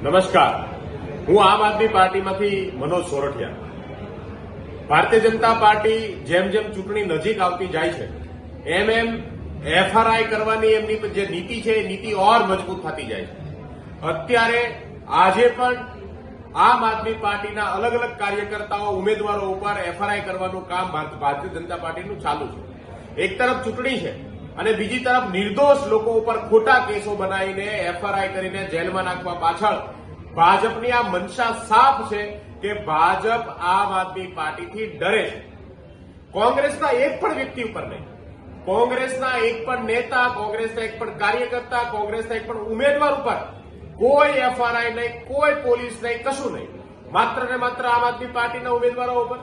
નમસ્કાર, હું આમ આદમી પાર્ટીમાંથી મનોજ સોરઠિયા. ભારતીય જનતા પાર્ટી જેમ જેમ ચૂંટણી નજીક આવતી જાય છે એમ એમ એફઆરઆઈ કરવાની એમની જે નીતિ છે એ નીતિ ઓર મજબૂત થતી જાય છે. અત્યારે આજે પણ આમ આદમી પાર્ટીના અલગ અલગ કાર્યકર્તાઓ ઉમેદવારો ઉપર એફઆરઆઈ કરવાનું કામ ભારતીય જનતા પાર્ટીનું ચાલુ છે. એક તરફ ચૂંટણી છે અને બીજી તરફ નિર્દોષ લોકો ઉપર ખોટા કેસો બનાવીને એફઆરઆઈ કરીને જેલમાં નાખવા પાછળ ભાજપની આ મનસા સાફ છે કે ભાજપ આમ આદમી પાર્ટીથી ડરે છે. કોંગ્રેસના એક પણ વ્યક્તિ ઉપર નહીં, કોંગ્રેસના એક પણ નેતા, કોંગ્રેસના એક પણ કાર્યકર્તા, કોંગ્રેસના એક પણ ઉમેદવાર ઉપર કોઈ એફઆરઆઈ નહીં, કોઈ પોલીસ નહીં, કશું નહીં. માત્ર ને માત્ર આમ આદમી પાર્ટીના ઉમેદવારો ઉપર.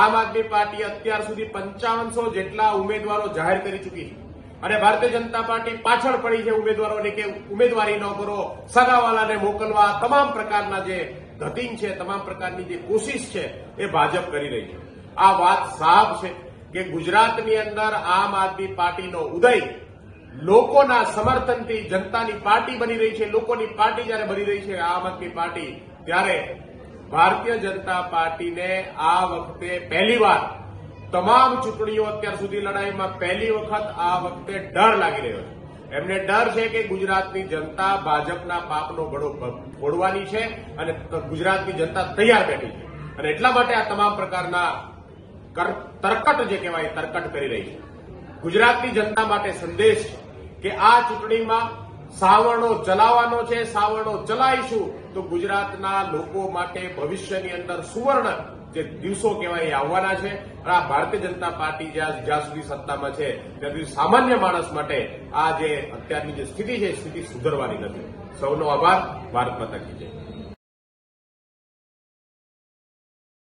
આમ આદમી પાર્ટી અત્યાર સુધી 5500 જેટલા ઉમેદવારો જાહેર કરી ચૂકી છે અને ભારતીય જનતા પાર્ટી પાછળ પડી છે ઉમેદવારોને કે ઉમેદવારી ન કરો, સગાવાલાને મોકલવા, તમામ પ્રકારના જે ધતિંગ છે, તમામ પ્રકારની જે કોશિશ છે એ ભાજપ કરી રહી છે. આ વાત સાફ છે કે ગુજરાતની અંદર આમ આદમી પાર્ટીનો ઉદય લોકોના સમર્થનથી જનતાની પાર્ટી બની રહી છે. લોકોની પાર્ટી જયારે બની રહી છે આમ આદમી પાર્ટી, ત્યારે ભારતીય જનતા પાર્ટીને આ વખતે પહેલીવાર તમામ ચૂંટણીઓ અત્યાર સુધી લડાઈમાં પહેલી વખત આ વખતે ડર લાગી રહ્યો છે. એમને ડર છે કે ગુજરાતની જનતા ભાજપના પાપનો ઘડો ફોડવાની છે અને ગુજરાતની જનતા તૈયાર બેઠી છે અને એટલા માટે આ તમામ પ્રકારના તરકટ જે કહેવાય તરકટ કરી રહી છે. ગુજરાતની જનતા માટે સંદેશ છે કે આ ચૂંટણીમાં સાવરણો ચલાવવાનો છે, સાવરણો ચલાવીશું તો ગુજરાતના લોકો માટે ભવિષ્યની અંદર સુવર્ણ જે દિવસો કહેવાય એ આવવાના છે. અને આ ભારતીય જનતા પાર્ટી જ્યાં સુધી સત્તામાં છે ત્યાં સુધી સામાન્ય માણસ માટે આ જે અત્યારની જે સ્થિતિ છે એ સ્થિતિ સુધરવાની નથી. સૌનો આભાર. ભારત માતા કી જય.